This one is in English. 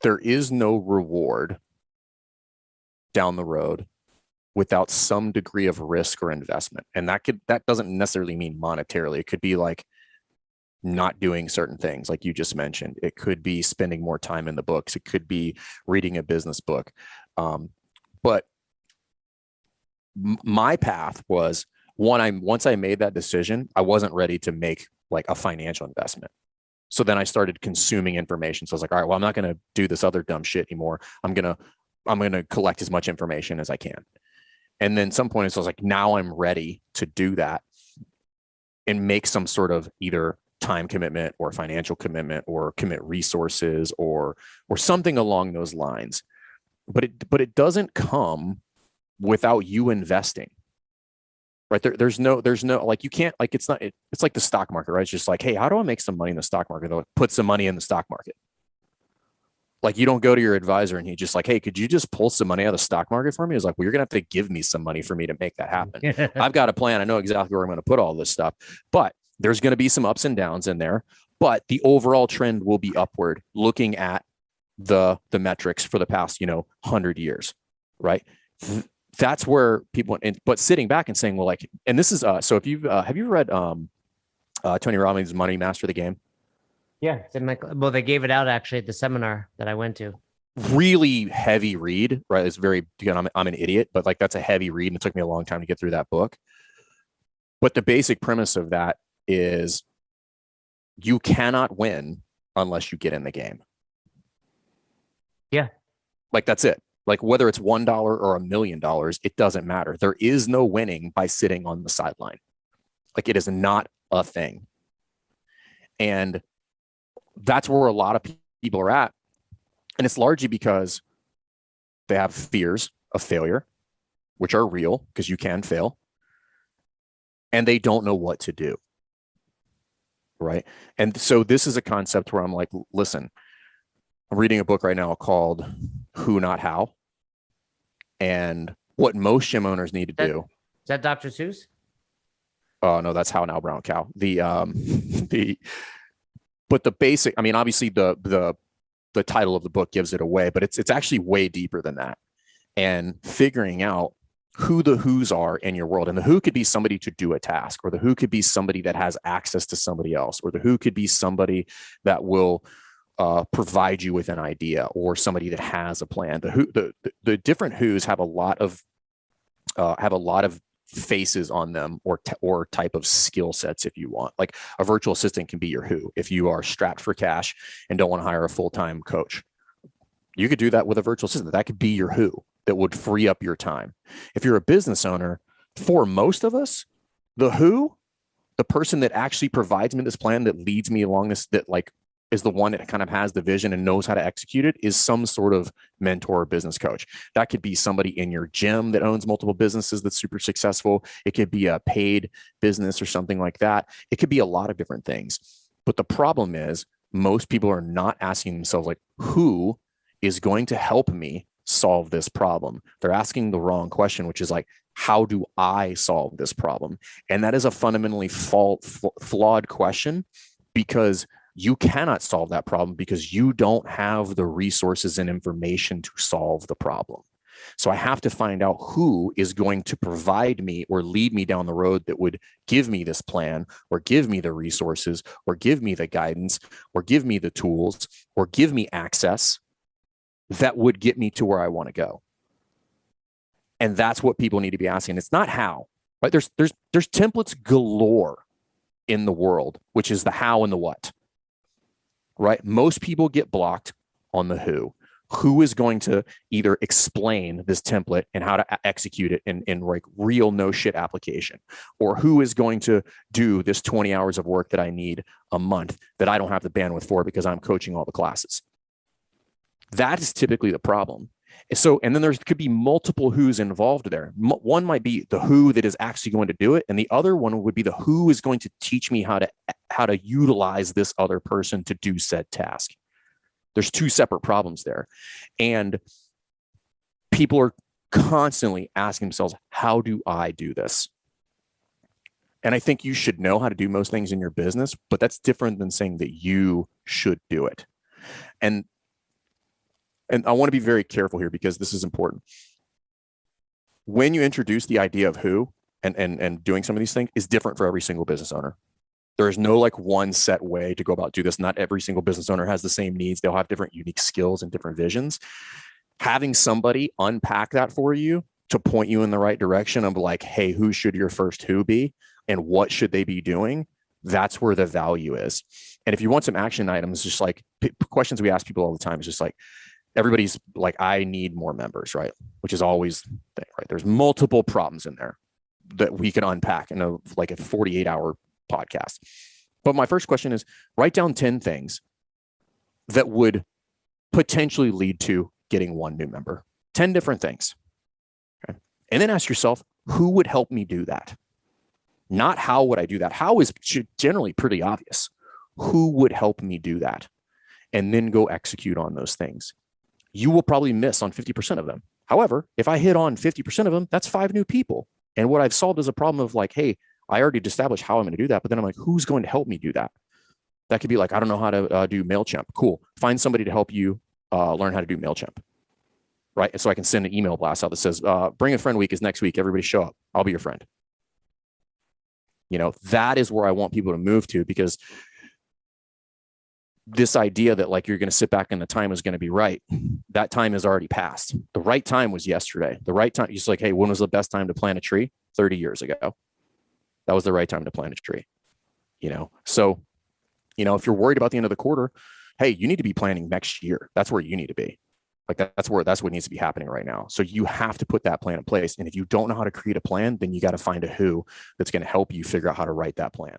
there is no reward down the road without some degree of risk or investment. And that doesn't necessarily mean monetarily. It could be like not doing certain things like you just mentioned. It could be spending more time in the books. It could be reading a business book. But my path was once I made that decision, I wasn't ready to make like a financial investment. So then I started consuming information. So I was like, all right, well, I'm not going to do this other dumb shit anymore. I'm going to collect as much information as I can. And then some point, I was like, now I'm ready to do that and make some sort of either time commitment or financial commitment or commit resources or something along those lines. But it doesn't come without you investing. Right. There's no, like, you can't, like, it's like the stock market, right? It's just like, hey, how do I make some money in the stock market? They'll put some money in the stock market. Like, you don't go to your advisor and he's just like, hey, could you just pull some money out of the stock market for me? It's like, well, you're going to have to give me some money for me to make that happen. I've got a plan. I know exactly where I'm going to put all this stuff, but there's going to be some ups and downs in there, but the overall trend will be upward looking at the metrics for the past, 100 years. Right. That's where people, but sitting back and saying, well, like, and this is, so if you've, have you read Tony Robbins' Money Master the Game? Yeah. Well, they gave it out actually at the seminar that I went to. Really heavy read, right? It's very, I'm an idiot, but like, that's a heavy read. And it took me a long time to get through that book. But the basic premise of that is you cannot win unless you get in the game. Yeah. Like, that's it. Like, whether it's $1 or $1 million, it doesn't matter. There is no winning by sitting on the sideline. Like, it is not a thing. And that's where a lot of people are at. And it's largely because they have fears of failure, which are real because you can fail. And they don't know what to do. Right. And so this is a concept where I'm like, listen, I'm reading a book right now called Who Not How. And what most gym owners need to do. Is that Dr. Seuss? Oh no, that's How Now Brown Cow. But the basic, I mean, obviously the title of the book gives it away, but it's actually way deeper than that. And figuring out who the who's are in your world. And the who could be somebody to do a task, or the who could be somebody that has access to somebody else, or the who could be somebody that will provide you with an idea, or somebody that has a plan. The different who's have a lot of faces on them, or type of skill sets, if you want. Like, a virtual assistant can be your who. If you are strapped for cash and don't want to hire a full-time coach, you could do that with a virtual assistant. That could be your who that would free up your time. If you're a business owner, for most of us, the who, the person that actually provides me this plan, that leads me along this, that like is the one that kind of has the vision and knows how to execute it, is some sort of mentor or business coach. That could be somebody in your gym that owns multiple businesses that's super successful. It could be a paid business or something like that. It could be a lot of different things. But the problem is, most people are not asking themselves, like, who is going to help me solve this problem? They're asking the wrong question, which is like, how do I solve this problem? And that is a fundamentally flawed question, because you cannot solve that problem because you don't have the resources and information to solve the problem. So I have to find out who is going to provide me or lead me down the road that would give me this plan, or give me the resources, or give me the guidance, or give me the tools, or give me access that would get me to where I want to go. And that's what people need to be asking. It's not how, right? There's templates galore in the world, which is the how and the what. Right? Most people get blocked on the who. Who is going to either explain this template and how to execute it in like real no shit application, or who is going to do this 20 hours of work that I need a month that I don't have the bandwidth for because I'm coaching all the classes. That is typically the problem. So, and then there could be multiple who's involved there. One might be the who that is actually going to do it, and the other one would be the who is going to teach me how to utilize this other person to do said task. There's two separate problems there. And people are constantly asking themselves, how do I do this? And I think you should know how to do most things in your business, but that's different than saying that you should do it. And and I want to be very careful here because this is important. When you introduce the idea of who and doing some of these things is different for every single business owner. There is no like one set way to go about do this. Not every single business owner has the same needs. They'll have different unique skills and different visions. Having somebody unpack that for you to point you in the right direction of like, hey, who should your first who be and what should they be doing? That's where the value is. And if you want some action items, just like questions we ask people all the time is just like, everybody's like, I need more members, right? Which is always the thing, right? There's multiple problems in there that we can unpack in a 48-hour podcast. But my first question is write down 10 things that would potentially lead to getting one new member, 10 different things. Okay. And then ask yourself, who would help me do that? Not how would I do that? How is generally pretty obvious. Who would help me do that? And then go execute on those things. You will probably miss on 50% of them. However, if I hit on 50% of them, that's 5 new people. And what I've solved is a problem of like, hey, I already established how I'm going to do that, but then I'm like, who's going to help me do that? That could be like, I don't know how to do MailChimp. Cool. Find somebody to help you learn how to do MailChimp. Right. And so I can send an email blast out that says, bring a friend week is next week. Everybody show up. I'll be your friend. You know, that is where I want people to move to, because this idea that like you're going to sit back and the time is going to be right, that time is already passed. The right time was yesterday. The right time, just like, hey, when was the best time to plant a tree? 30 years ago. That was the right time to plant a tree. You know, so, you know, if you're worried about the end of the quarter, hey, you need to be planning next year. That's where you need to be. Like that's what needs to be happening right now. So you have to put that plan in place. And if you don't know how to create a plan, then you got to find a who that's going to help you figure out how to write that plan.